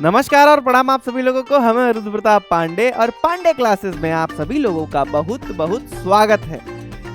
नमस्कार और प्रणाम आप सभी लोगों को। हमें रुद्र प्रताप पांडे और पांडे क्लासेस में आप सभी लोगों का बहुत बहुत स्वागत है।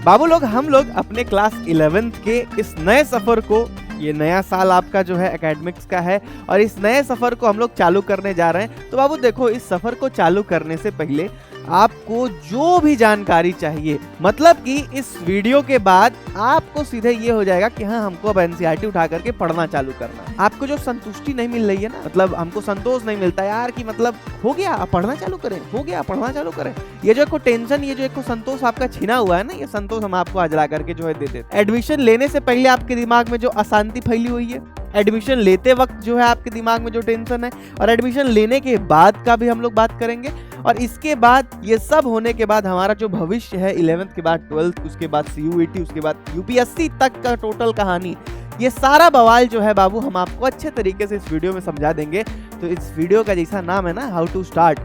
बाबू लोग, हम लोग अपने क्लास 11th के इस नए सफर को, ये नया साल आपका जो है एकेडमिक्स का है और इस नए सफर को हम लोग चालू करने जा रहे हैं। तो बाबू देखो, इस सफर को चालू करने से पहले आपको जो भी जानकारी चाहिए, मतलब कि इस वीडियो के बाद आपको सीधे ये हो जाएगा कि हाँ, हमको अब एनसीईआरटी उठा करके पढ़ना चालू करना है। आपको जो संतुष्टि नहीं मिल रही है ना, मतलब हमको संतोष नहीं मिलता यार कि मतलब हो गया अब पढ़ना चालू करें, हो गया पढ़ना चालू करें, ये जो एक टेंशन, ये जो एक संतोष आपका छिना हुआ है ना, ये संतोष हम आपको आज ला करके जो है दे देते। एडमिशन लेने से पहले आपके दिमाग में जो अशांति फैली हुई है, एडमिशन लेते वक्त जो है आपके दिमाग में जो टेंशन है, और एडमिशन लेने के बाद का भी हम लोग बात करेंगे। और इसके बाद ये सब होने के बाद हमारा जो भविष्य है 11th के बाद 12th, उसके बाद CUET, उसके बाद UPSC तक का टोटल कहानी, ये सारा बवाल जो है बाबू हम आपको अच्छे तरीके से इस वीडियो में समझा देंगे। तो इस वीडियो का जैसा नाम है ना, हाउ टू स्टार्ट,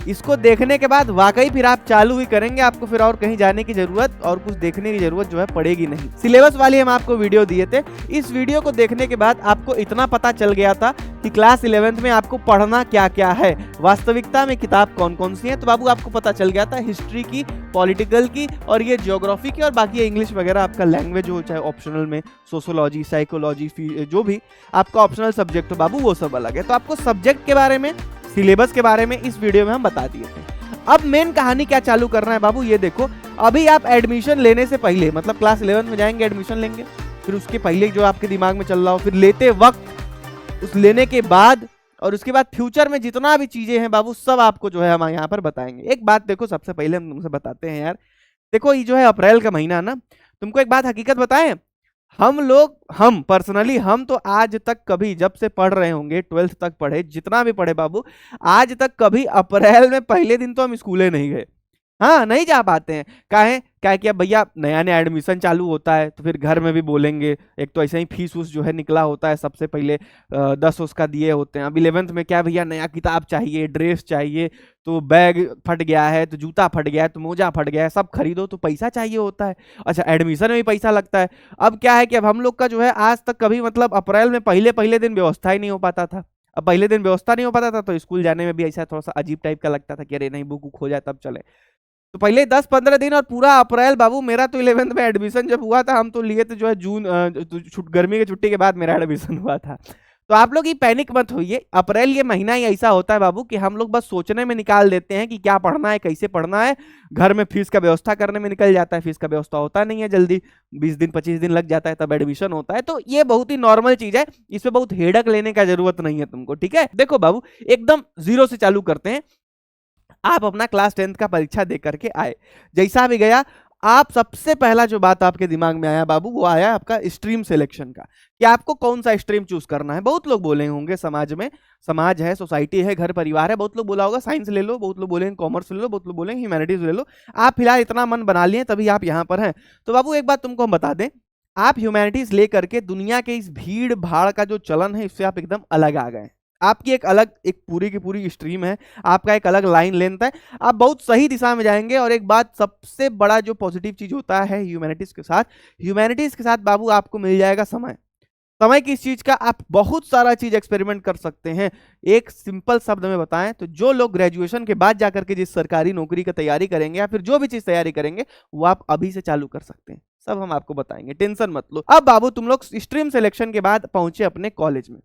इसको देखने के बाद वाकई फिर आप चालू ही करेंगे। आपको फिर और कहीं जाने की जरूरत और कुछ देखने की जरूरत जो है पड़ेगी नहीं। सिलेबस वाली हम आपको वीडियो दिए थे, इस वीडियो को देखने के बाद आपको इतना पता चल गया था कि क्लास 11th में आपको पढ़ना क्या क्या है, वास्तविकता में किताब कौन कौन सी है। तो बाबू आपको पता चल गया था हिस्ट्री की, पॉलिटिकल की और ये ज्योग्राफी की, और बाकी इंग्लिश वगैरह आपका लैंग्वेज हो, चाहे ऑप्शनल में सोशोलॉजी, साइकोलॉजी, जो भी आपका ऑप्शनल सब्जेक्ट हो बाबू, वो सब अलग है। तो आपको सब्जेक्ट के बारे में, सिलेबस के बारे में इस वीडियो में हम बता दिए थे। अब मेन कहानी क्या चालू करना है बाबू, ये देखो। अभी आप एडमिशन लेने से पहले, मतलब क्लास 11 में जाएंगे, एडमिशन लेंगे, फिर उसके पहले जो आपके दिमाग में चल रहा हो, फिर लेते वक्त, उस लेने के बाद, और उसके बाद फ्यूचर में जितना भी चीजें हैं बाबू, सब आपको जो है हम यहाँ पर बताएंगे। एक बात देखो, सबसे पहले हम तुमसे बताते हैं यार, देखो ये जो है अप्रैल का महीना ना, तुमको एक बात हकीकत बताएं, हम पर्सनली, हम तो आज तक कभी, जब से पढ़ रहे होंगे 12th तक पढ़े, जितना भी पढ़े बाबू, आज तक कभी अप्रैल में पहले दिन तो हम स्कूले नहीं गए। हाँ, नहीं जा पाते हैं। काहे क्या कि अब भैया नया नया एडमिशन चालू होता है, तो फिर घर में भी बोलेंगे, एक तो ऐसे ही फीस उस जो है निकला होता है, सबसे पहले 10 उसका दिए होते हैं। अब 11th में क्या भैया, नया किताब चाहिए, ड्रेस चाहिए, तो बैग फट गया है, तो जूता फट गया है, तो मोजा फट गया है, सब खरीदो तो पैसा चाहिए होता है। अच्छा, एडमिशन में भी पैसा लगता है। अब क्या है कि अब हम लोग का जो है आज तक कभी, मतलब अप्रैल में पहले पहले दिन व्यवस्था ही नहीं हो पाता था। अब पहले दिन व्यवस्था नहीं हो पाता था तो स्कूल जाने में भी ऐसा थोड़ा सा अजीब टाइप का लगता था कि अरे नहीं, बुक खो जाए तब चले। तो पहले 10-15 दिन और पूरा अप्रैल बाबू, मेरा तो 11th में एडमिशन जब हुआ था, हम तो लिए थे जो है जून, गर्मी की छुट्टी के बाद मेरा एडमिशन हुआ था। तो आप लोग ये पैनिक मत होइए, अप्रैल ये महीना ही ऐसा होता है बाबू कि हम लोग बस सोचने में निकाल देते हैं कि क्या पढ़ना है, कैसे पढ़ना है, घर में फीस का व्यवस्था करने में निकल जाता है। फीस का व्यवस्था होता नहीं है जल्दी, 20 दिन 25 दिन लग जाता है, तब एडमिशन होता है। तो ये बहुत ही नॉर्मल चीज है, इसमें बहुत हेडक लेने का जरूरत नहीं है तुमको, ठीक है। देखो बाबू, एकदम जीरो से चालू करते हैं। आप अपना क्लास 10th का परीक्षा दे करके आए, जैसा भी गया, आप सबसे पहला जो बात आपके दिमाग में आया बाबू, वो आया आपका स्ट्रीम सिलेक्शन का, कि आपको कौन सा स्ट्रीम चूज करना है। बहुत लोग बोले होंगे समाज में, समाज है, सोसाइटी है, घर परिवार है, बहुत लोग बोला होगा साइंस ले लो, बहुत लोग बोलेंगे कॉमर्स ले लो, बहुत लोग बोलेंगे ह्यूमैनिटीज ले लो। आप फिलहाल इतना मन बना लिए, तभी आप यहाँ पर हैं। तो बाबू एक बात तुमको हम बता दें, आप ह्यूमैनिटीज लेकर के दुनिया के इस भीड़ भाड़ का जो चलन है, इससे आप एकदम अलग आ गए। आपकी एक अलग, एक पूरी की पूरी स्ट्रीम है, आपका एक अलग लाइन लेंथ है, आप बहुत सही दिशा में जाएंगे। और एक बात, सबसे बड़ा जो पॉजिटिव चीज होता है ह्यूमैनिटीज के साथ बाबू, आपको मिल जाएगा समय। समय किस चीज का, आप बहुत सारा चीज एक्सपेरिमेंट कर सकते हैं। एक सिंपल शब्द में बताएं तो जो लोग ग्रेजुएशन के बाद जाकर के जिस सरकारी नौकरी की तैयारी करेंगे या फिर जो भी चीज तैयारी करेंगे, वो आप अभी से चालू कर सकते हैं। सब हम आपको बताएंगे, टेंशन मत लो। अब बाबू तुम लोग स्ट्रीम सिलेक्शन के बाद पहुंचे अपने कॉलेज में,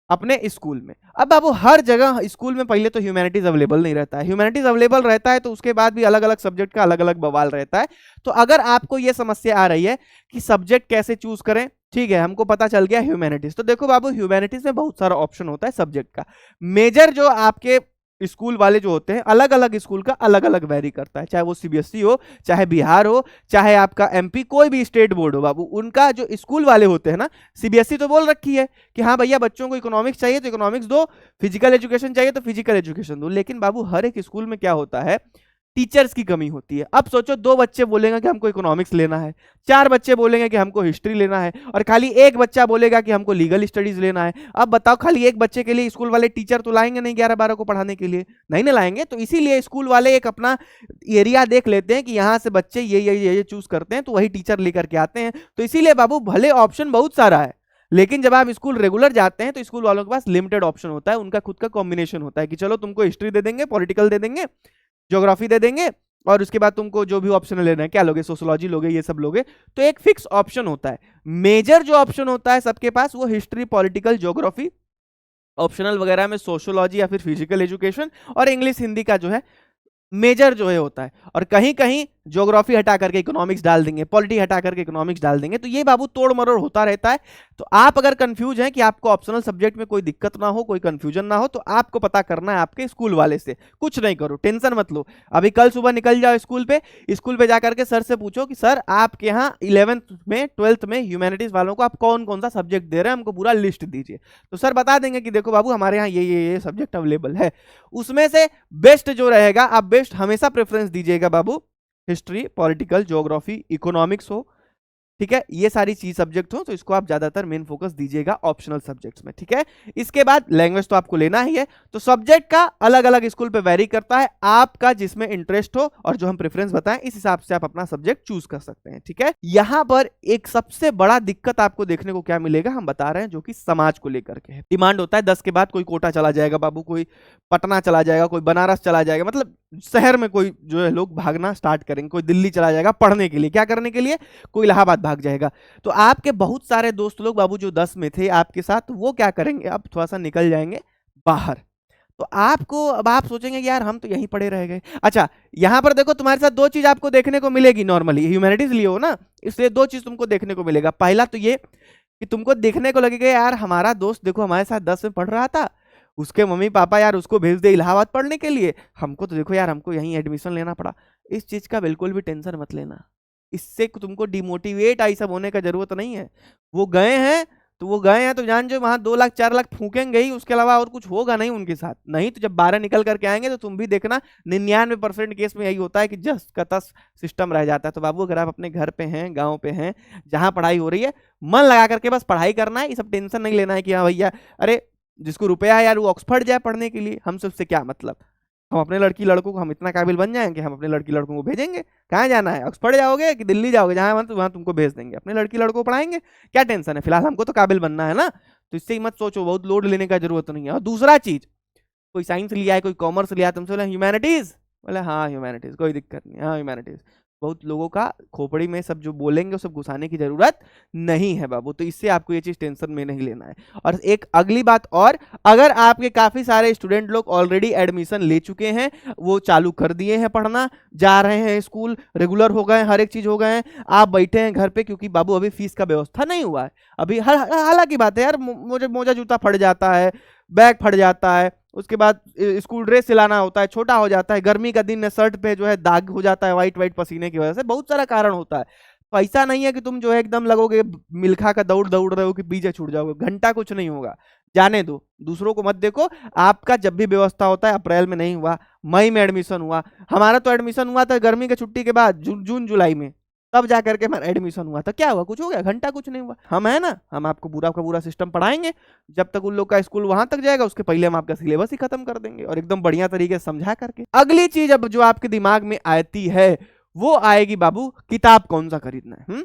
अपने स्कूल में। अब बाबू हर जगह स्कूल में पहले तो ह्यूमैनिटीज अवेलेबल नहीं रहता है, ह्यूमैनिटीज अवेलेबल रहता है तो उसके बाद भी अलग अलग सब्जेक्ट का अलग अलग बवाल रहता है। तो अगर आपको ये समस्या आ रही है कि सब्जेक्ट कैसे चूज करें, ठीक है, हमको पता चल गया ह्यूमैनिटीज। तो देखो बाबू, ह्यूमैनिटीज में बहुत सारा ऑप्शन होता है सब्जेक्ट का। मेजर जो आपके स्कूल वाले जो होते हैं, अलग अलग स्कूल का अलग अलग वेरी करता है, चाहे वो CBSE हो, चाहे बिहार हो, चाहे आपका MP, कोई भी स्टेट बोर्ड हो बाबू, उनका जो स्कूल वाले होते हैं ना, CBSE तो बोल रखी है कि हाँ भैया बच्चों को इकोनॉमिक्स चाहिए तो इकोनॉमिक्स दो, फिजिकल एजुकेशन चाहिए तो फिजिकल एजुकेशन दो। लेकिन बाबू हर एक स्कूल में क्या होता है, टीचर्स की कमी होती है। अब सोचो, 2 बच्चे बोलेंगे कि हमको इकोनॉमिक्स लेना है, 4 बच्चे बोलेंगे कि हमको हिस्ट्री लेना है, और खाली एक बच्चा बोलेगा कि हमको लीगल स्टडीज लेना है। अब बताओ, खाली एक बच्चे के लिए स्कूल वाले टीचर तो लाएंगे नहीं 11-12 को पढ़ाने के लिए, नहीं ना लाएंगे। तो इसीलिए स्कूल वाले एक अपना एरिया देख लेते हैं कि यहाँ से बच्चे ये चूज करते हैं, तो वही टीचर लेकर के आते हैं। तो इसीलिए बाबू भले ऑप्शन बहुत सारा है, लेकिन जब आप स्कूल रेगुलर जाते हैं तो स्कूल वालों के पास लिमिटेड ऑप्शन होता है, उनका खुद का कॉम्बिनेशन होता है कि चलो तुमको हिस्ट्री दे देंगे, पॉलिटिकल दे देंगे, ज्योग्राफी दे देंगे, और उसके बाद तुमको जो भी ऑप्शन लेना है, क्या लोगे, सोशोलॉजी लोगे, ये सब लोगे। तो एक फिक्स ऑप्शन होता है। मेजर जो ऑप्शन होता है सबके पास वो हिस्ट्री, पॉलिटिकल, ज्योग्राफी, ऑप्शनल वगैरह में सोशियोलॉजी या फिर फिजिकल एजुकेशन और इंग्लिश हिंदी का जो है मेजर जो है होता है। और कहीं कहीं ज्योग्राफी हटा करके इकोनॉमिक्स डाल देंगे, पॉलिटी हटा करके इकोनॉमिक्स डाल देंगे। तो ये बाबू तोड़ मरोड़ होता रहता है। तो आप अगर कंफ्यूज हैं कि आपको ऑप्शनल सब्जेक्ट में कोई दिक्कत ना हो, कोई कंफ्यूजन ना हो, तो आपको पता करना है आपके स्कूल वाले से। कुछ नहीं करो, टेंशन मत लो, अभी कल सुबह निकल जाओ स्कूल पे जाकर के सर से पूछो कि सर आपके यहाँ 11th में 12th में ह्यूमैनिटीज वालों को आप कौन कौन सा सब्जेक्ट दे रहे हैं, हमको पूरा लिस्ट दीजिए। तो सर बता देंगे कि देखो बाबू हमारे यहाँ ये सब्जेक्ट अवेलेबल है, उसमें से बेस्ट जो रहेगा, आप बेस्ट हमेशा प्रेफरेंस दीजिएगा बाबू, हिस्ट्री, पॉलिटिकल, ज्योग्राफी, इकोनॉमिक्स हो, ठीक है, ये सारी चीज सब्जेक्ट हो तो इसको आप ज्यादातर मेन फोकस दीजिएगा ऑप्शनल सब्जेक्ट्स में, ठीक है। इसके बाद लैंग्वेज तो आपको लेना ही है। तो सब्जेक्ट का अलग अलग स्कूल पे वेरी करता है, आपका जिसमें इंटरेस्ट हो और जो हम प्रेफरेंस बताएं इस हिसाब से आप अपना सब्जेक्ट चूज कर सकते हैं, ठीक है। यहां पर एक सबसे बड़ा दिक्कत आपको देखने को क्या मिलेगा, हम बता रहे हैं, जो कि समाज को लेकर के है। डिमांड होता है 10 के बाद कोई कोटा चला जाएगा बाबू, कोई पटना चला जाएगा, कोई बनारस चला जाएगा, मतलब शहर में कोई जो है लोग भागना स्टार्ट करेंगे, कोई दिल्ली चला जाएगा पढ़ने के लिए, क्या करने के लिए, कोई इलाहाबाद भाग जाएगा। तो आपके बहुत सारे दोस्त लोग बाबू जो 10 में थे आपके साथ, वो क्या करेंगे, अब थोड़ा सा निकल जाएंगे बाहर। तो आपको, अब आप सोचेंगे यार हम तो यहीं पड़े रह गए। अच्छा, यहां पर देखो तुम्हारे साथ दो चीज आपको देखने को मिलेगी, नॉर्मली ह्यूमैनिटीज लिए हो ना, इसलिए दो चीज तुमको देखने को मिलेगा। पहला तो ये कि तुमको देखने को लगेगा यार हमारा दोस्त देखो हमारे साथ 10 में पढ़ रहा था, उसके मम्मी पापा यार उसको भेज दे इलाहाबाद पढ़ने के लिए, हमको तो देखो यार हमको यहीं एडमिशन लेना पड़ा। इस चीज का बिल्कुल भी टेंशन मत लेना, इससे तुमको डिमोटिवेट आई सब होने का जरूरत नहीं है। वो गए हैं तो जान जो वहां 2 लाख 4 लाख फूकेंगे ही, उसके अलावा और कुछ होगा नहीं उनके साथ। नहीं तो जब 12 निकल करके आएंगे तो तुम भी देखना 99% केस में यही होता है कि जस का तस सिस्टम रह जाता है। तो बाबू अगर आप अपने घर पे हैं, गाँव पे हैं, जहाँ पढ़ाई हो रही है, मन लगा करके बस पढ़ाई करना है, ये सब टेंशन नहीं लेना है कि हाँ भैया अरे जिसको रुपया है यार वो ऑक्सफर्ड जाए पढ़ने के लिए, हम सबसे क्या मतलब। हम अपने लड़की लड़कों को हम इतना काबिल बन जाएंगे, हम अपने लड़की लड़कों को भेजेंगे, कहाँ जाना है, ऑक्सफर्ड जाओगे कि दिल्ली जाओगे, जहाँ मन तो वहाँ तुमको भेज देंगे, अपने लड़की लड़कों को पढ़ाएंगे, क्या टेंशन है। फिलहाल हमको तो काबिल बनना है ना, तो इससे ही मत सोचो, बहुत लोड लेने का जरूरत नहीं है। और दूसरा चीज, कोई साइंस लिया है, कोई कॉमर्स लिया, तुमसे बोला ह्यूमैनिटीज, बोले हाँ ह्यूमैनिटीज, कोई दिक्कत नहीं, हाँ ह्यूमैनिटीज। बहुत लोगों का खोपड़ी में सब जो बोलेंगे वो सब घुसाने की जरूरत नहीं है बाबू, तो इससे आपको ये चीज टेंशन में नहीं लेना है। और एक अगली बात, और अगर आपके काफी सारे स्टूडेंट लोग ऑलरेडी एडमिशन ले चुके हैं, वो चालू कर दिए हैं पढ़ना, जा रहे हैं स्कूल, रेगुलर हो गए, हर एक चीज हो गए हैं, आप बैठे हैं घर पे क्योंकि बाबू अभी फीस का व्यवस्था नहीं हुआ है अभी। हालांकि बात है यार, मुझे मोजा जूता फट जाता है, बैग फट जाता है, उसके बाद स्कूल ड्रेस सिलाना होता है, छोटा हो जाता है, गर्मी का दिन है, शर्ट पे जो है दाग हो जाता है वाइट वाइट पसीने की वजह से, बहुत सारा कारण होता है। पैसा नहीं है कि तुम जो है एकदम लगोगे मिल्खा का दौड़ दौड़ रहे हो कि पीछे छूट जाओगे, घंटा कुछ नहीं होगा, जाने दो, दूसरों को मत देखो। आपका जब भी व्यवस्था होता है, अप्रैल में नहीं हुआ, मई में एडमिशन हुआ, हमारा तो एडमिशन हुआ था गर्मी की छुट्टी के बाद, जून जुलाई में, तब जाकर के हमारा एडमिशन हुआ था। क्या हुआ, कुछ हो गया, घंटा कुछ नहीं हुआ। हम है ना, हम आपको पूरा का पूरा सिस्टम पढ़ाएंगे, जब तक उन लोग का स्कूल वहां तक जाएगा उसके पहले हम आपका सिलेबस ही खत्म कर देंगे, और एकदम बढ़िया तरीके से समझा करके। अगली चीज अब जो आपके दिमाग में आती है वो आएगी बाबू, किताब कौन सा खरीदना है।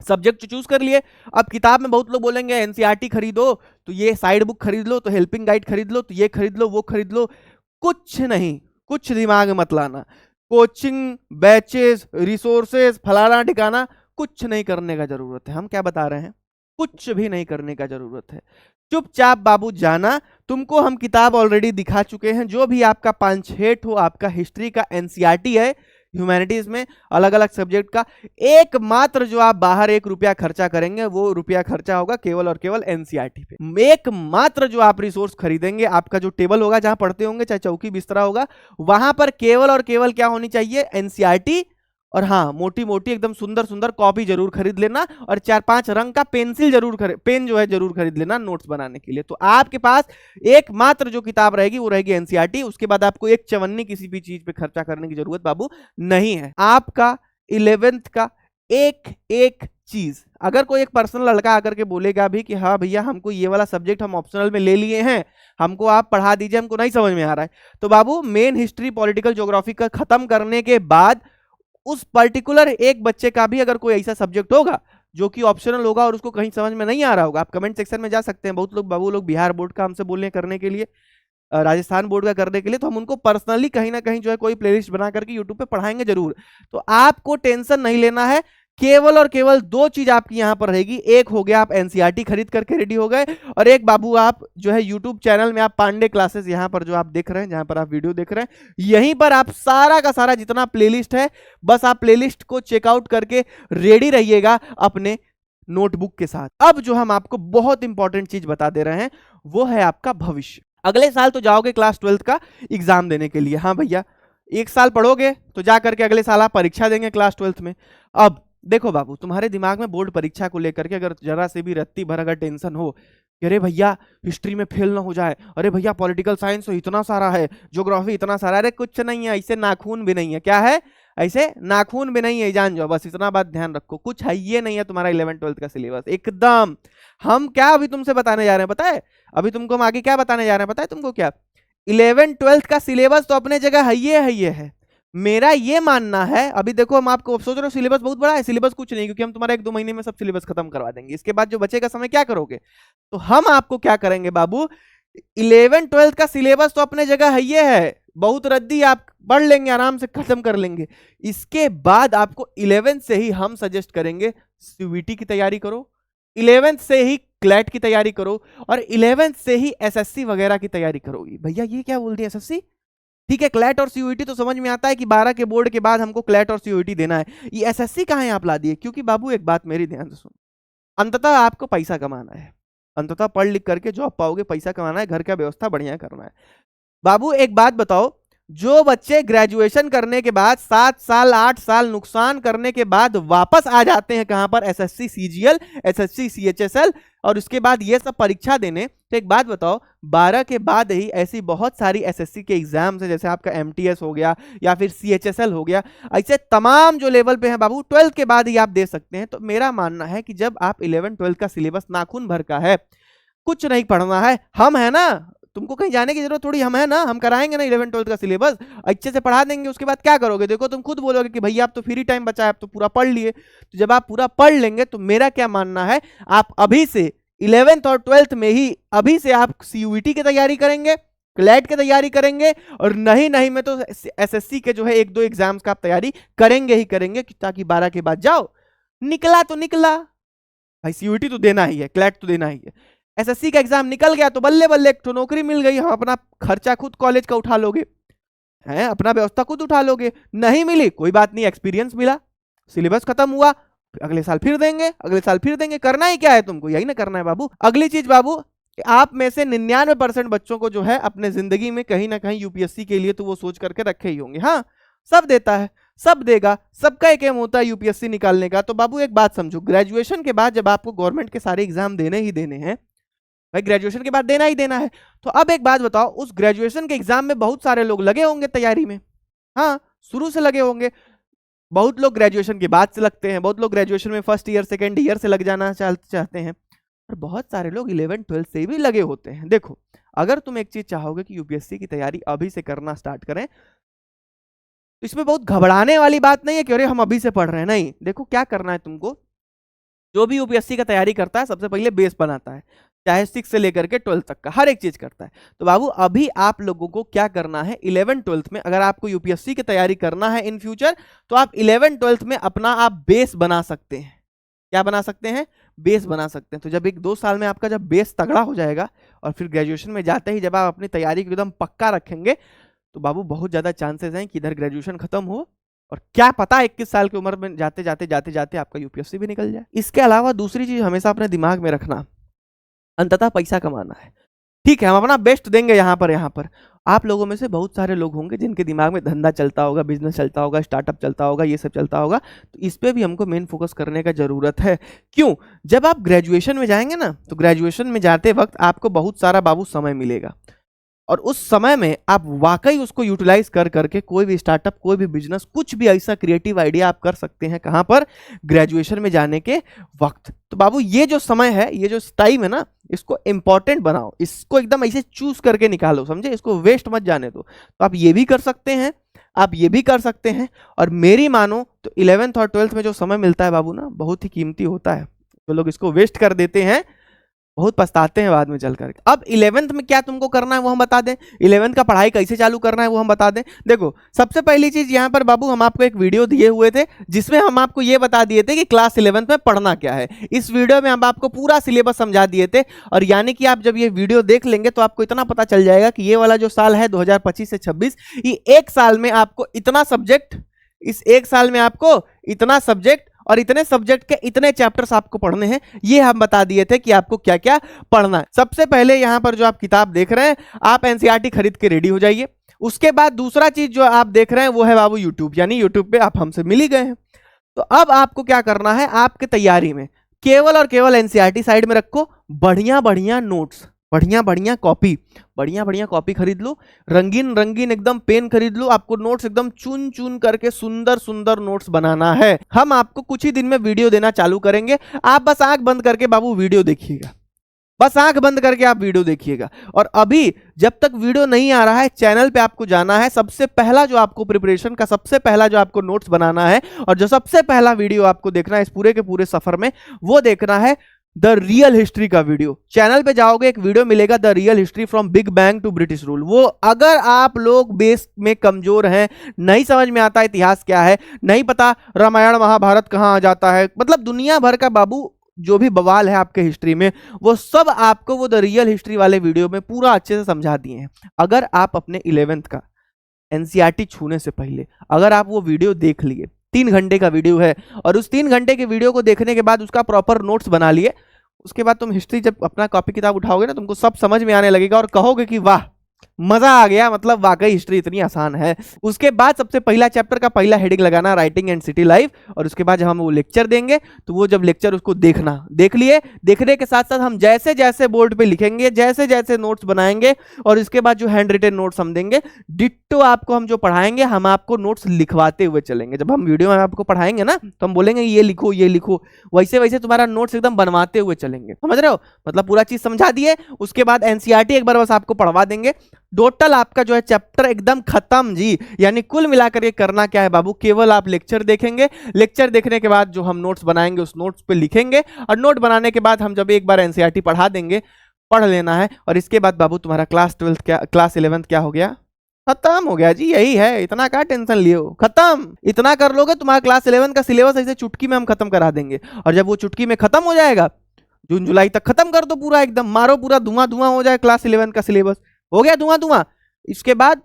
सब्जेक्ट चूज कर लिए, अब किताब में बहुत लोग बोलेंगे एनसीईआरटी खरीदो, तो ये साइड बुक खरीद लो, तो हेल्पिंग गाइड खरीद लो, तो ये खरीद लो, वो खरीद लो। कुछ नहीं, कुछ दिमाग में मत लाना, कोचिंग, बैचेस, रिसोर्सेज, फलाना ठिकाना, कुछ नहीं करने का जरूरत है। हम क्या बता रहे हैं, कुछ भी नहीं करने का जरूरत है। चुपचाप बाबू जाना, तुमको हम किताब ऑलरेडी दिखा चुके हैं, जो भी आपका 5-6 हो, आपका हिस्ट्री का एनसीईआरटी है, ह्यूमैनिटीज में अलग अलग सब्जेक्ट का, एकमात्र जो आप बाहर 1 रुपया खर्चा करेंगे, वो रुपया खर्चा होगा केवल और केवल एनसीईआरटी पे। एकमात्र जो आप रिसोर्स खरीदेंगे, आपका जो टेबल होगा जहां पढ़ते होंगे, चाहे चौकी बिस्तरा होगा, वहां पर केवल और केवल क्या होनी चाहिए, एनसीईआरटी। और हाँ, मोटी मोटी एकदम सुंदर सुंदर कॉपी जरूर खरीद लेना, और 4-5 रंग का पेंसिल जरूर पेन जो है जरूर खरीद लेना नोट्स बनाने के लिए। तो आपके पास एकमात्र जो किताब रहेगी वो रहेगी एनसीईआरटी। उसके बाद आपको 1 चवन्नी किसी भी चीज पे खर्चा करने की जरूरत बाबू नहीं है। आपका 11th का एक एक चीज, अगर कोई एक पर्सनल लड़का आकर के बोलेगा भी कि हाँ भैया हमको ये वाला सब्जेक्ट हम ऑप्शनल में ले लिए हैं, हमको आप पढ़ा दीजिए, हमको नहीं समझ में आ रहा है, तो बाबू मेन हिस्ट्री, पॉलिटिकल, ज्योग्राफी का खत्म करने के बाद उस पर्टिकुलर एक बच्चे का भी अगर कोई ऐसा सब्जेक्ट होगा जो कि ऑप्शनल होगा और उसको कहीं समझ में नहीं आ रहा होगा, आप कमेंट सेक्शन में जा सकते हैं। बहुत लोग बाबू लोग बिहार बोर्ड का हमसे बोले करने के लिए, राजस्थान बोर्ड का करने के लिए, तो हम उनको पर्सनली कहीं ना कहीं जो है कोई प्लेलिस्ट बना करके यूट्यूब पे पढ़ाएंगे जरूर। तो आपको टेंशन नहीं लेना है, केवल और केवल दो चीज आपकी यहां पर रहेगी। एक हो गया आप एनसीईआरटी खरीद करके रेडी हो गए, और एक बाबू आप जो है यूट्यूब चैनल में आप पांडे क्लासेस यहां पर जो आप देख रहे हैं, जहां पर आप वीडियो देख रहे हैं, यहीं पर आप सारा का सारा जितना प्लेलिस्ट है, बस आप प्लेलिस्ट को चेकआउट करके रेडी रहिएगा अपने नोटबुक के साथ। अब जो हम आपको बहुत इंपॉर्टेंट चीज बता दे रहे हैं वो है आपका भविष्य। अगले साल तो जाओगे क्लास 12 का एग्जाम देने के लिए, हाँ भैया, एक साल पढ़ोगे तो जा करके अगले साल आप परीक्षा देंगे क्लास 12 में। अब देखो बाबू, तुम्हारे दिमाग में बोर्ड परीक्षा को लेकर के अगर जरा से भी रत्ती भर अगर टेंशन हो कि अरे भैया हिस्ट्री में फेल ना हो जाए, अरे भैया पॉलिटिकल साइंस इतना सारा है, ज्योग्राफी इतना सारा, अरे कुछ नहीं है, ऐसे नाखून भी नहीं है। क्या है? ऐसे नाखून भी नहीं है, जान जाओ, बस इतना बात ध्यान रखो, कुछ है ये नहीं है तुम्हारा 11-12 का सिलेबस एकदम। हम क्या अभी तुमसे बताने जा रहे हैं पता है? अभी तुमको हम आगे क्या बताने जा रहे हैं पता है तुमको? क्या 11-12 का सिलेबस तो अपने जगह है ये है। मेरा ये मानना है, अभी देखो हम आपको सोच रहे हो सिलेबस बहुत बड़ा है, सिलेबस कुछ नहीं, क्योंकि हम तुम्हारा 1-2 महीने में सब सिलेबस खत्म करवा देंगे। इसके बाद जो बचेगा समय क्या करोगे? तो हम आपको क्या करेंगे बाबू, 11-12 का सिलेबस तो अपने जगह ये है, बहुत रद्दी, आप पढ़ लेंगे, आराम से खत्म कर लेंगे। इसके बाद आपको 11 से ही हम सजेस्ट करेंगे सीयूईटी की तैयारी करो, 11 से ही क्लैट की तैयारी करो, और 11 से ही एसएससी वगैरह की तैयारी करोगी। भैया ये क्या बोल दिया एसएससी? ठीक है, क्लैट और सीयूईटी तो समझ में आता है कि 12 के बोर्ड के बाद हमको क्लैट और सीयूईटी देना है, ये एसएससी कहां आप ला दिए? क्योंकि बाबू एक बात मेरी ध्यान से सुनो, अंततः आपको पैसा कमाना है, अंततः पढ़ लिख करके जॉब पाओगे, पैसा कमाना है, घर का व्यवस्था बढ़िया करना है। बाबू एक बात बताओ, जो बच्चे ग्रेजुएशन करने के बाद 7 साल 8 साल नुकसान करने के बाद वापस आ जाते हैं कहां पर? एसएससी सीजीएल, एसएससी सीएचएसएल, और उसके बाद ये सब परीक्षा देने, तो एक बात बताओ, 12 के बाद ही ऐसी बहुत सारी एसएससी के एग्जाम्स है, जैसे आपका एमटीएस हो गया या फिर सीएचएसएल हो गया, ऐसे तमाम जो लेवल पे है बाबू 12 के बाद ही आप दे सकते हैं। तो मेरा मानना है कि जब आप 11-12 का सिलेबस नाखून भर का है, कुछ नहीं पढ़ना है, हम है ना, तुमको कहीं जाने की जरूरत थोड़ी, हम है ना, हम कराएंगे ना 11-12 का सिलेबस, अच्छे से पढ़ा देंगे। उसके बाद क्या करोगे? देखो तुम खुद बोलोगे कि भैया आप तो फ्री टाइम बचा है, आप तो पूरा पढ़ लिए। तो जब आप पूरा पढ़ लेंगे तो मेरा क्या मानना है, आप अभी से 11th और 12th में ही अभी से आप सीयूईटी की तैयारी करेंगे, क्लैट की तैयारी करेंगे, और नहीं में तो एसएससी के जो है 1-2 एग्जाम्स का आप तैयारी करेंगे ही करेंगे, ताकि 12 के बाद जाओ, निकला तो निकला भाई, सीयूईटी तो देना ही है, क्लैट तो देना ही है, एसएससी का एग्जाम निकल गया तो बल्ले बल्ले एक नौकरी मिल गई, हम अपना खर्चा खुद कॉलेज का उठा लोगे, हैं, अपना व्यवस्था खुद उठा लोगे। नहीं मिली कोई बात नहीं, एक्सपीरियंस मिला, सिलेबस खत्म हुआ, अगले साल फिर देंगे, अगले साल फिर देंगे। करना ही क्या है तुमको? यही ना करना है बाबू। अगली चीज बाबू, आप में से 99% बच्चों को जो है अपने जिंदगी में कहीं ना कहीं यूपीएससी के लिए तो वो सोच करके रखे ही होंगे, हाँ सब देता है, सब देगा, सबका एक एम होता है यूपीएससी निकालने का। तो बाबू एक बात समझो, ग्रेजुएशन के बाद जब आपको गवर्नमेंट के सारे एग्जाम देने ही देने हैं भाई, ग्रेजुएशन के बाद देना ही देना है, तो अब एक बात बताओ, उस ग्रेजुएशन के एग्जाम में बहुत सारे लोग लगे होंगे तैयारी में, हाँ शुरू से लगे होंगे, बहुत लोग ग्रेजुएशन के बाद से लगते हैं, बहुत लोग ग्रेजुएशन में फर्स्ट ईयर सेकेंड ईयर से लग जाना चाहते हैं, और बहुत सारे लोग 11-12 से भी लगे होते हैं। देखो अगर तुम एक चीज चाहोगे कि यूपीएससी की तैयारी अभी से करना स्टार्ट करें, तो इसमें बहुत घबराने वाली बात नहीं है कि अरे हम अभी से पढ़ रहे हैं, नहीं। देखो क्या करना है तुमको, जो भी यूपीएससी का तैयारी करता है सबसे पहले बेस बनाता है, चाहे 6 से लेकर के 12 तक का हर एक चीज करता है। तो बाबू अभी आप लोगों को क्या करना है, 11-12 में अगर आपको यूपीएससी की तैयारी करना है इन फ्यूचर, तो आप 11-12 में अपना आप बेस बना सकते हैं। क्या बना सकते हैं? बेस बना सकते हैं। तो जब 1-2 साल में आपका जब बेस तगड़ा हो जाएगा, और फिर ग्रेजुएशन में जाते ही जब आप अपनी तैयारी को एकदम पक्का रखेंगे, तो बाबू बहुत ज्यादा चांसेस हैं कि इधर ग्रेजुएशन खत्म हो, और क्या पता 21 साल की उम्र में जाते जाते आपका यूपीएससी भी निकल जाए। इसके अलावा दूसरी चीज हमेशा अपने दिमाग में रखना, अंततः पैसा कमाना है, ठीक है, हम अपना बेस्ट देंगे यहाँ पर। आप लोगों में से बहुत सारे लोग होंगे जिनके दिमाग में धंधा चलता होगा, बिजनेस चलता होगा, स्टार्टअप चलता होगा, ये सब चलता होगा, तो इस पे भी हमको मेन फोकस करने का जरूरत है। क्यों? जब आप ग्रेजुएशन में जाएंगे ना, तो ग्रेजुएशन में जाते वक्त आपको बहुत सारा बाबू समय मिलेगा, और उस समय में आप वाकई उसको यूटिलाइज कर करके कोई भी स्टार्टअप, कोई भी बिजनेस, कुछ भी ऐसा क्रिएटिव आइडिया आप कर सकते हैं। कहां पर? ग्रेजुएशन में जाने के वक्त। तो बाबू ये जो समय है, ये जो टाइम है ना, इसको इंपॉर्टेंट बनाओ, इसको एकदम ऐसे चूज करके निकालो, समझे, इसको वेस्ट मत जाने दो। तो आप ये भी कर सकते हैं, आप ये भी कर सकते हैं। और मेरी मानो तो 11th और 12th में जो समय मिलता है बाबू ना, बहुत ही कीमती होता है। जो लोग इसको वेस्ट कर देते हैं बहुत पछताते हैं बाद में चल करके। अब 11th में क्या तुमको करना है वो हम बता दें, 11th का पढ़ाई कैसे चालू करना है वो हम बता दें। देखो सबसे पहली चीज यहाँ पर बाबू हम आपको एक वीडियो दिए हुए थे जिसमें हम आपको ये बता दिए थे कि क्लास 11th में पढ़ना क्या है। इस वीडियो में हम आपको पूरा सिलेबस समझा दिए थे, और यानी कि आप जब ये वीडियो देख लेंगे तो आपको इतना पता चल जाएगा कि ये वाला जो साल है 2025 से 26, ये एक साल में आपको इतना सब्जेक्ट, इस एक साल में आपको इतना सब्जेक्ट और इतने सब्जेक्ट के इतने चैप्टर्स आपको पढ़ने हैं, ये हम बता दिए थे कि आपको क्या क्या पढ़ना है। सबसे पहले यहां पर जो आप किताब देख रहे हैं, आप एनसीईआरटी खरीद के रेडी हो जाइए। उसके बाद दूसरा चीज जो आप देख रहे हैं वो है बाबू यूट्यूब, यानी यूट्यूब पे आप हमसे मिल ही गए हैं। तो अब आपको क्या करना है, आपके तैयारी में केवल और केवल एनसीईआरटी साइड में रखो, बढ़िया बढ़िया नोट्स, बढ़िया बढ़िया कॉपी खरीद लो, रंगीन रंगीन एकदम पेन खरीद लो। आपको नोट्स एकदम चुन चुन करके सुंदर सुंदर नोट्स बनाना है। हम आपको कुछ ही दिन में वीडियो देना चालू करेंगे, आप बस आंख बंद करके बाबू वीडियो देखिएगा, बस आंख बंद करके आप वीडियो देखिएगा। और अभी जब तक वीडियो नहीं आ रहा है, चैनल पे आपको जाना है, सबसे पहला जो आपको प्रिपरेशन का सबसे पहला जो आपको नोट्स बनाना है और जो सबसे पहला वीडियो आपको देखना है इस पूरे के पूरे सफर में, वो देखना है द रियल हिस्ट्री का वीडियो। चैनल पे जाओगे एक वीडियो मिलेगा, the real history from big bang to British rule. वो अगर आप लोग बेस में कमजोर हैं, नहीं समझ में आता इतिहास क्या है, नहीं पता रामायण महाभारत कहाँ आ जाता है, मतलब दुनिया भर का बाबू जो भी बवाल है आपके हिस्ट्री में, वो सब आपको वो द रियल हिस्ट्री वाले वीडियो में पूरा अच्छे से समझा दिए हैं। अगर आप अपने 11th का एनसीईआरटी छूने से पहले अगर आप वो वीडियो देख लिए, 3 घंटे का वीडियो है, और उस 3 घंटे के वीडियो को देखने के बाद उसका प्रॉपर नोट्स बना लिए, उसके बाद तुम हिस्ट्री जब अपना कॉपी किताब उठाओगे ना, तुमको सब समझ में आने लगेगा और कहोगे कि वाह मजा आ गया, मतलब वाकई हिस्ट्री इतनी आसान है। उसके बाद सबसे पहला चैप्टर का पहला हेडिंग लगाना राइटिंग एंड सिटी लाइफ, और उसके बाद जब हम वो लेक्चर देंगे तो वो जब लेक्चर उसको देखना, देख लिए, देखने के साथ साथ हम जैसे जैसे बोर्ड पे लिखेंगे, जैसे जैसे नोट्स बनाएंगे, और इसके बाद जो हैंड रिटन नोट्स हम देंगे, डिट्टो आपको हम जो पढ़ाएंगे हम आपको नोट्स लिखवाते हुए चलेंगे। जब हम वीडियो में आपको पढ़ाएंगे ना तो हम बोलेंगे ये लिखो ये लिखो, वैसे वैसे तुम्हारा नोट्स एकदम बनवाते हुए चलेंगे, समझ रहे हो, मतलब पूरा चीज समझा दिए। उसके बाद एनसीईआरटी एक बार बस आपको पढ़वा देंगे, टोटल आपका जो है चैप्टर एकदम खत्म जी। यानी कुल मिलाकर ये करना क्या है बाबू, केवल आप लेक्चर देखेंगे, लेक्चर देखने के बाद जो हम नोट्स बनाएंगे उस नोट्स पे लिखेंगे, और नोट बनाने के बाद हम जब एक बार एनसीईआरटी पढ़ा देंगे, पढ़ लेना है, और इसके बाद बाबू तुम्हारा क्लास 11th क्या हो गया, खत्म हो गया जी। यही है, इतना क्या टेंशन लिए हो, खत्म। इतना कर लोगे तुम्हारा क्लास 11th का सिलेबस ऐसे चुटकी में हम खत्म करा देंगे। और जब वो चुटकी में खत्म हो जाएगा, जून जुलाई तक खत्म कर दो पूरा, एकदम मारो पूरा, धुआं धुआं हो जाए क्लास 11th का सिलेबस, हो गया धुआं धुआं। इसके बाद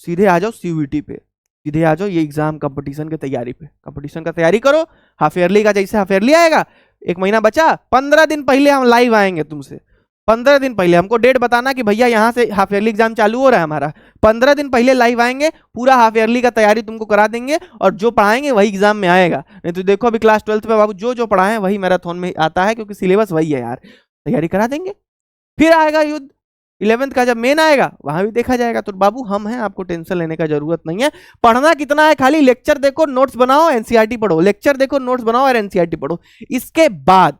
सीधे आ जाओ सीयूईटी पे, सीधे आ जाओ ये एग्जाम कंपटीशन की तैयारी पे, कंपटीशन का तैयारी करो। हाफ ईयरली का जैसे हाफ ईयरली आएगा, 1 महीना बचा, 15 दिन पहले हम लाइव आएंगे तुमसे। 15 दिन पहले हमको डेट बताना कि भैया यहाँ से हाफ ईयरली एग्जाम चालू हो रहा है हमारा, 15 दिन पहले लाइव आएंगे, पूरा हाफ ईयरली का तैयारी तुमको करा देंगे, और जो पढ़ाएंगे वही एग्जाम में आएगा। नहीं तो देखो अभी क्लास 12th में बाबू जो जो पढ़ाए वही मैराथन में आता है, क्योंकि सिलेबस वही है यार, तैयारी करा देंगे। फिर आएगा युद्ध, 11th का जब मेन आएगा वहां भी देखा जाएगा। तो बाबू हम हैं, आपको टेंशन लेने का जरूरत नहीं है। पढ़ना कितना है, खाली लेक्चर देखो, नोट्स बनाओ, एनसीईआरटी पढ़ो, लेक्चर देखो, नोट्स बनाओ और एनसीईआरटी पढ़ो। इसके बाद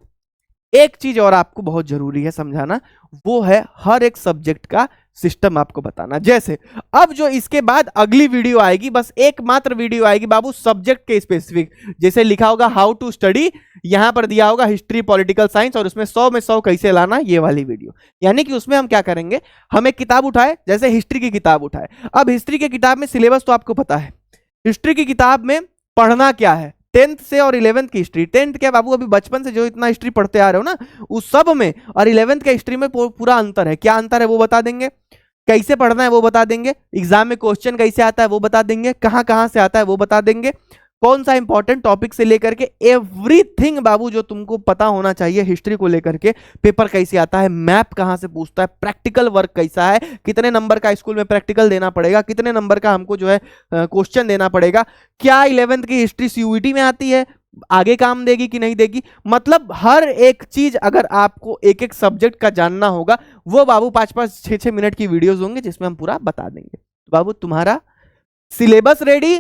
एक चीज और आपको बहुत जरूरी है समझाना, वो है हर एक सब्जेक्ट का सिस्टम आपको बताना। जैसे अब जो इसके बाद अगली वीडियो आएगी, बस एकमात्र वीडियो आएगी बाबू सब्जेक्ट के स्पेसिफिक, जैसे लिखा होगा हाउ टू स्टडी, यहां पर दिया होगा हिस्ट्री पॉलिटिकल साइंस, और उसमें 100 में 100 कैसे लाना, ये वाली वीडियो। यानी कि उसमें हम क्या करेंगे, हम एक किताब उठाए, जैसे हिस्ट्री की किताब उठाए। अब हिस्ट्री की किताब में सिलेबस तो आपको पता है, हिस्ट्री की किताब में पढ़ना क्या है, 10th से और 11th की हिस्ट्री। 10th क्या बाबू, अभी बचपन से जो इतना हिस्ट्री पढ़ते आ रहे हो ना, उस सब में और 11th के हिस्ट्री में पूरा अंतर है। क्या अंतर है वो बता देंगे, कैसे पढ़ना है वो बता देंगे, एग्जाम में क्वेश्चन कैसे आता है वो बता देंगे, कहां कहां से आता है वो बता देंगे, कौन सा इंपॉर्टेंट टॉपिक से लेकर के एवरीथिंग बाबू जो तुमको पता होना चाहिए हिस्ट्री को लेकर के, पेपर कैसे आता है, मैप कहां से पूछता है, प्रैक्टिकल वर्क कैसा है, कितने नंबर का स्कूल में प्रैक्टिकल देना पड़ेगा, कितने नंबर का हमको जो है क्वेश्चन देना पड़ेगा, क्या 11th की हिस्ट्री सीयूईटी में आती है, आगे काम देगी कि नहीं देगी। मतलब हर एक चीज अगर आपको एक एक सब्जेक्ट का जानना होगा, वो बाबू 5-5, 6-6 मिनट की वीडियोस होंगे जिसमें हम पूरा बता देंगे। बाबू तुम्हारा सिलेबस रेडी,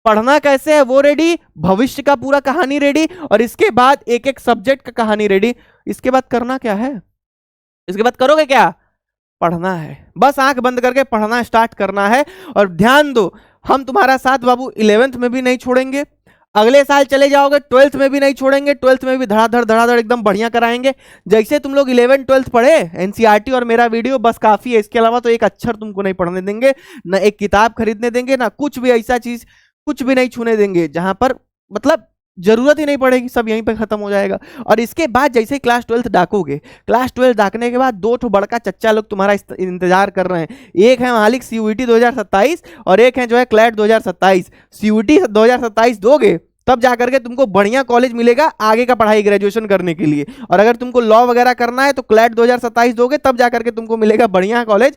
पढ़ना कैसे है वो रेडी, भविष्य का पूरा कहानी रेडी, और इसके बाद एक एक सब्जेक्ट का कहानी रेडी। इसके बाद करना क्या है, इसके बाद करोगे क्या, पढ़ना है, बस आंख बंद करके पढ़ना स्टार्ट करना है। और ध्यान दो, हम तुम्हारा साथ बाबू 11th में भी नहीं छोड़ेंगे, अगले साल चले जाओगे 12th में भी नहीं छोड़ेंगे, 12th में भी धड़ाधड़ एकदम बढ़िया कराएंगे। जैसे तुम लोग 11 12th पढ़े, एनसीईआरटी और मेरा वीडियो बस काफी है, इसके अलावा तो एक अक्षर तुमको नहीं पढ़ने देंगे, ना एक किताब खरीदने देंगे, ना कुछ भी ऐसा चीज कुछ भी नहीं छूने देंगे जहां पर मतलब जरूरत ही नहीं पड़ेगी, सब यहीं पे खत्म हो जाएगा। और इसके बाद जैसे ही class 12th डाकोगे, class 12th Dhakne के बाद दो ठो बड़का चच्चा लोग तुम्हारा इंतजार कर रहे हैं। एक है मालिक सीयूईटी 2027 और एक है जो है क्लैट 2027। सीयूईटी 2027 दोगे तब जाकर के तुमको बढ़िया कॉलेज मिलेगा आगे का पढ़ाई ग्रेजुएशन करने के लिए, और अगर तुमको लॉ वगैरह करना है तो क्लैट 2027 दोगे तब जाकर के तुमको मिलेगा बढ़िया कॉलेज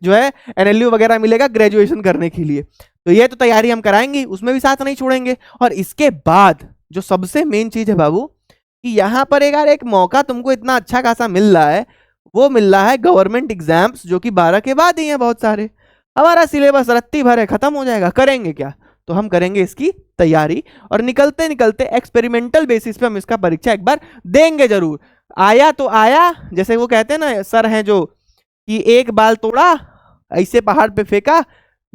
जो है एनएलयू वगैरह मिलेगा ग्रेजुएशन करने के लिए। तो ये तो तैयारी हम कराएंगे, उसमें भी साथ नहीं छोड़ेंगे। और इसके बाद जो सबसे मेन चीज है बाबू कि यहाँ पर एक मौका तुमको इतना अच्छा खासा मिल रहा है, वो मिल रहा है गवर्नमेंट एग्जाम्स, जो कि 12 के बाद ही है बहुत सारे। हमारा सिलेबस रत्ती भर है, खत्म हो जाएगा, करेंगे क्या? तो हम करेंगे इसकी तैयारी और निकलते निकलते एक्सपेरिमेंटल बेसिस पे हम इसका परीक्षा एक बार देंगे जरूर। आया तो आया, जैसे वो कहते हैं ना सर हैं जो कि एक बाल तोड़ा ऐसे पहाड़ पे फेंका,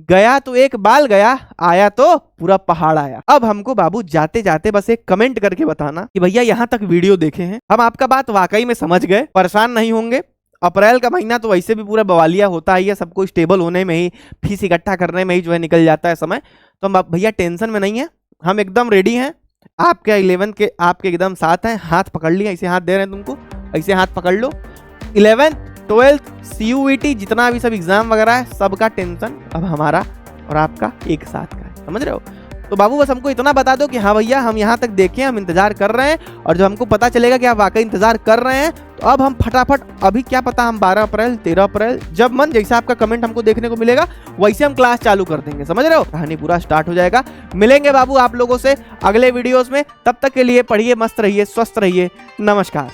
गया तो एक बाल गया, आया तो पूरा पहाड़ आया। अब हमको बाबू जाते जाते बस एक कमेंट करके बताना कि भैया यहाँ तक वीडियो देखे हैं, हम आपका बात वाकई में समझ गए, परेशान नहीं होंगे। अप्रैल का महीना तो वैसे भी पूरा बवालिया होता ही है, सबको स्टेबल होने में ही, फीस इकट्ठा करने में ही जो है निकल जाता है समय। तो हम भैया टेंशन में नहीं है, हम एकदम रेडी हैं, आपके 11th के आपके एकदम साथ हैं। हाथ पकड़ लिया, ऐसे हाथ दे रहे हैं तुमको, ऐसे हाथ पकड़ लो। 11th 12th सीयूईटी जितना भी सब एग्जाम वगैरह है, सबका टेंशन अब हमारा और आपका एक साथ का है, समझ रहे हो? तो बाबू बस हमको इतना बता दो कि हाँ भैया हम यहाँ तक देखें, हम इंतजार कर रहे हैं, और जब हमको पता चलेगा कि आप वाकई इंतजार कर रहे हैं तो अब हम फटाफट, अभी क्या पता हम 12 अप्रैल 13 अप्रैल जब मन जैसा आपका कमेंट हमको देखने को मिलेगा वैसे हम क्लास चालू कर देंगे, समझ रहे हो? कहानी पूरा स्टार्ट हो जाएगा। मिलेंगे बाबू आप लोगों से अगले वीडियोस में, तब तक के लिए पढ़िए, मस्त रहिए, स्वस्थ रहिए, नमस्कार।